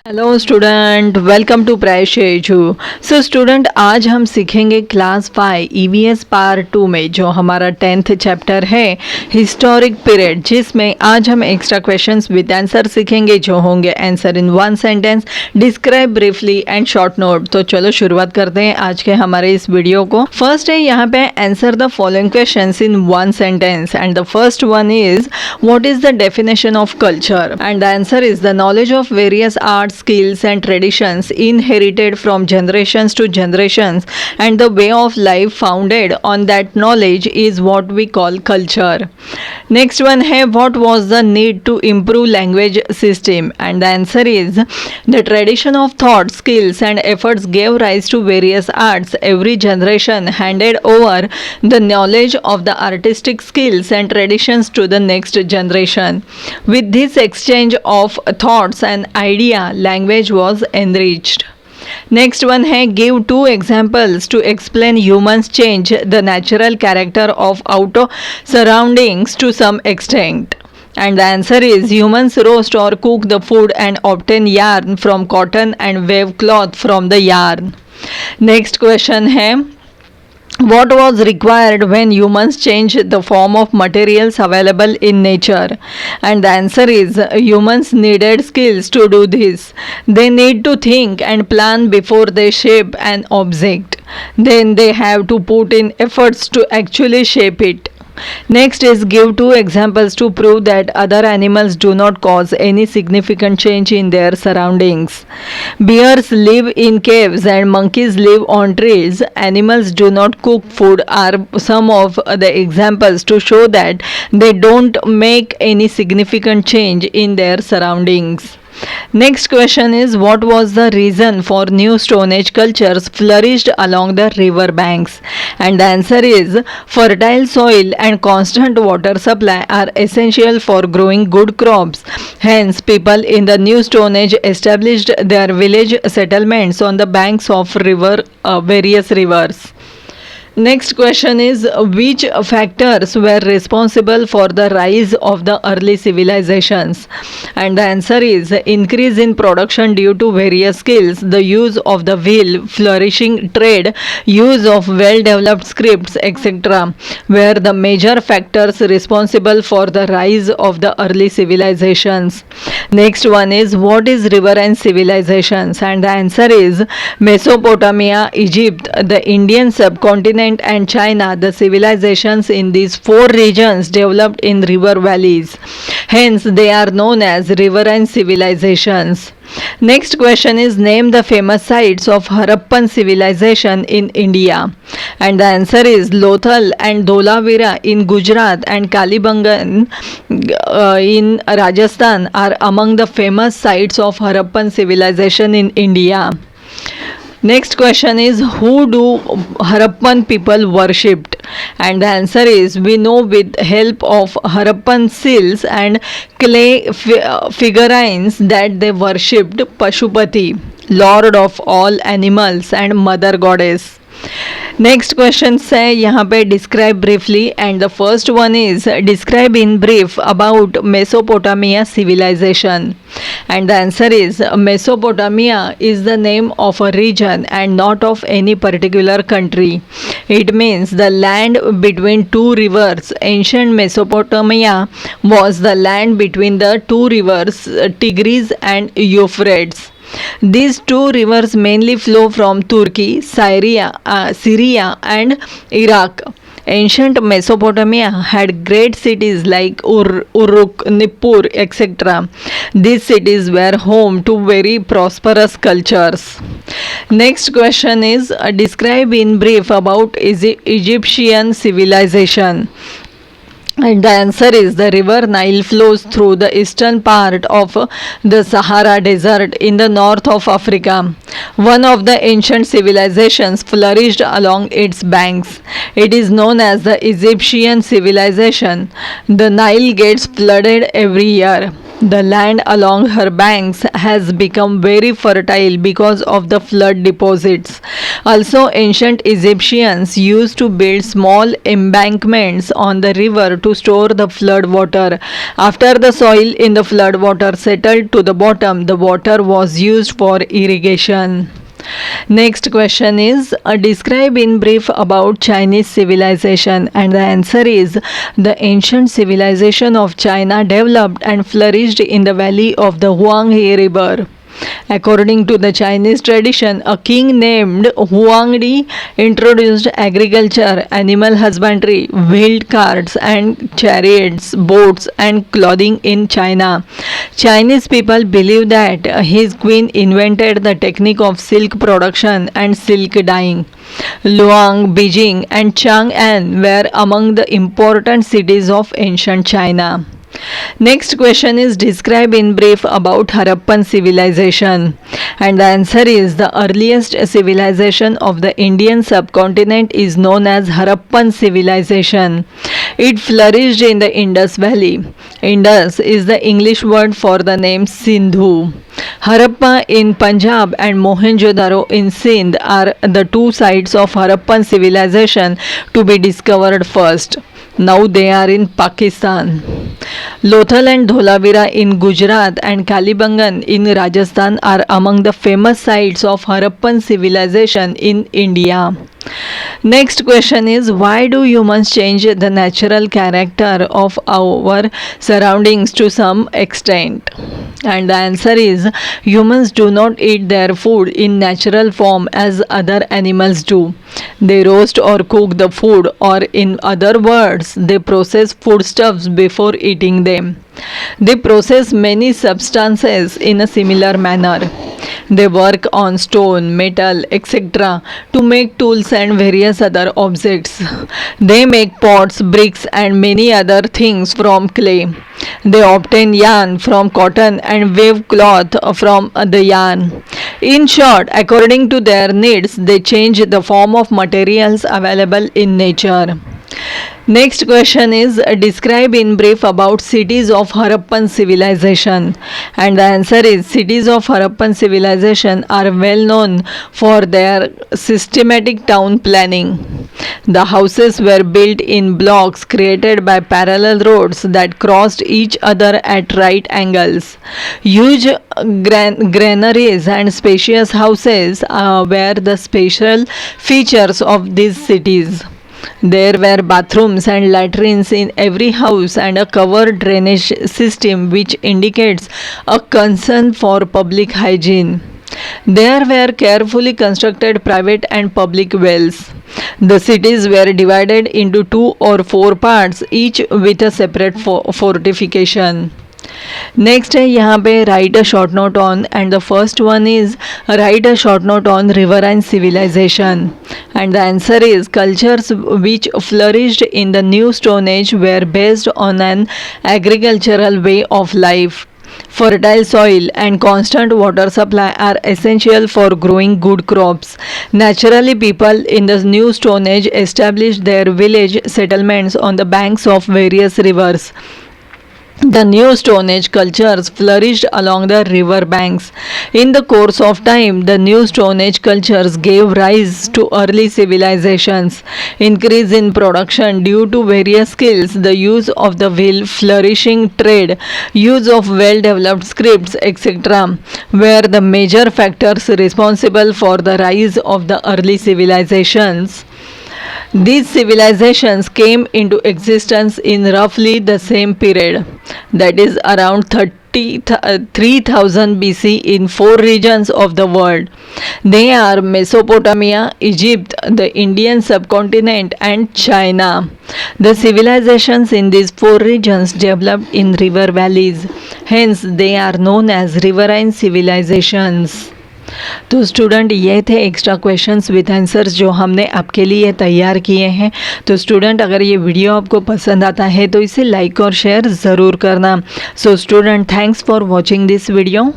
Hello student, welcome to प्रायशेजू। So student, आज हम सीखेंगे क्लास 5 ईवीएस पार्ट 2 में जो हमारा 10th चैप्टर है हिस्टोरिक पीरियड, जिसमें आज हम एक्स्ट्रा क्वेश्चंस विद आंसर सीखेंगे जो होंगे answer in one sentence, describe briefly and short note. तो चलो शुरुआत करते हैं आज के हमारे इस वीडियो को। फर्स्ट है यहाँ पे answer the following questions in one sentence and the first one is what is the definition of culture and the answer is the knowledge of various arts, skills and traditions inherited from generations to generations, and the way of life founded on that knowledge is what we call culture. Next one है what was the need to improve language system, and the answer is the tradition of thought, skills and efforts gave rise to various arts. Every generation handed over the knowledge of the artistic skills and traditions to the next generation. With this exchange of thoughts and idea, language was enriched. Next one है give two examples to explain humans change the natural character of outer surroundings to some extent. And the answer is humans roast or cook the food and obtain yarn from cotton and weave cloth from the yarn. Next question है what was required when humans changed the form of materials available in nature? And the answer is humans needed skills to do this. They need to think and plan before they shape an object. Then they have to put in efforts to actually shape it. Next is give two examples to prove that other animals do not cause any significant change in their surroundings. Bears live in caves and monkeys live on trees. Animals do not cook food are some of the examples to show that they don't make any significant change in their surroundings. Next question is what was the reason for new Stone Age cultures flourished along the river banks? And the answer is fertile soil and constant water supply are essential for growing good crops. Hence, people in the new Stone Age established their village settlements on the banks of various rivers. Next question is which factors were responsible for the rise of the early civilizations? And the answer is increase in production due to various skills, the use of the wheel, flourishing trade, use of well developed scripts, etc. were the major factors responsible for the rise of the early civilizations. Next one is what is riverine civilizations? And the answer is Mesopotamia, Egypt, the Indian subcontinent and China. The civilizations in these four regions developed in river valleys. Hence, they are known as riverine civilizations. Next question is name the famous sites of Harappan civilization in India. And the answer is Lothal and Dholavira in Gujarat and Kalibangan in Rajasthan are among the famous sites of Harappan civilization in India. Next question is who do Harappan people worshipped? And the answer is we know with help of Harappan seals and clay figurines that they worshipped Pashupati, lord of all animals and mother goddess. Next question है यहाँ पे describe briefly and the first one is describe in brief about Mesopotamia civilisation and the answer is Mesopotamia is the name of a region and not of any particular country. It means the land between two rivers. Ancient Mesopotamia was the land between the two rivers Tigris and Euphrates. These two rivers mainly flow from Turkey, Syria and Iraq. Ancient Mesopotamia had great cities like Uruk, Nippur, etc. These cities were home to very prosperous cultures. Next question is describe in brief about Egyptian civilization. And the answer is the river Nile flows through the eastern part of the Sahara Desert in the north of Africa. One of the ancient civilizations flourished along its banks. It is known as the Egyptian civilization. The Nile gets flooded every year. The land along her banks has become very fertile because of the flood deposits. Also, ancient Egyptians used to build small embankments on the river to store the flood water. After the soil in the flood water settled to the bottom, the water was used for irrigation. Next question is describe in brief about Chinese civilization, and the answer is the ancient civilization of China developed and flourished in the valley of the Huanghe River. According to the Chinese tradition, a king named Huangdi introduced agriculture, animal husbandry, wheeled carts and chariots, boats and clothing in China. Chinese people believe that his queen invented the technique of silk production and silk dyeing. Luang, Beijing and Chang'an were among the important cities of ancient China. Next question is describe in brief about Harappan civilization, and the answer is the earliest civilization of the Indian subcontinent is known as Harappan civilization. It flourished in the Indus Valley. Indus is the English word for the name Sindhu. Harappa in Punjab and Mohenjo-daro in Sindh are the two sites of Harappan civilization to be discovered first. Now they are in Pakistan. Lothal and Dholavira in Gujarat and Kalibangan in Rajasthan are among the famous sites of Harappan civilization in India. Next question is why do humans change the natural character of our surroundings to some extent? And the answer is humans do not eat their food in natural form as other animals do. They roast or cook the food, or in other words, they process foodstuffs before eating them. They process many substances in a similar manner. They work on stone, metal, etc. to make tools and various other objects. They make pots, bricks and many other things from clay. They obtain yarn from cotton and weave cloth from the yarn. In short, according to their needs, they change the form of materials available in nature. Next question is describe in brief about cities of Harappan civilization, and the answer is cities of Harappan civilization are well known for their systematic town planning. The houses were built in blocks created by parallel roads that crossed each other at right angles. Huge granaries and spacious houses were the special features of these cities. There were bathrooms and latrines in every house and a covered drainage system which indicates a concern for public hygiene. There were carefully constructed private and public wells. The cities were divided into 2 or 4 parts, each with a separate fortification. Next है यहाँ पे right a short note on, and the first one is right a short note on riverine civilization, and the answer is cultures which flourished in the new stone age were based on an agricultural way of life. Fertile soil and constant water supply are essential for growing good crops. Naturally, people in the new stone age established their village settlements on the banks of various rivers. The new Stone Age cultures flourished along the river banks. In the course of time, the new Stone Age cultures gave rise to early civilizations. Increase in production due to various skills, the use of the wheel, flourishing trade, use of well-developed scripts, etc., were the major factors responsible for the rise of the early civilizations. These civilizations came into existence in roughly the same period, that is around 3000 BC, in 4 regions of the world. They are Mesopotamia, Egypt, the Indian subcontinent and China. The civilizations in these 4 regions developed in river valleys. Hence, they are known as riverine civilizations. तो student ये थे extra questions with answers जो हमने आपके लिए तैयार किए हैं. तो स्टूडेंट अगर ये वीडियो आपको पसंद आता है तो इसे लाइक और शेयर ज़रूर करना. So student thanks for watching this video.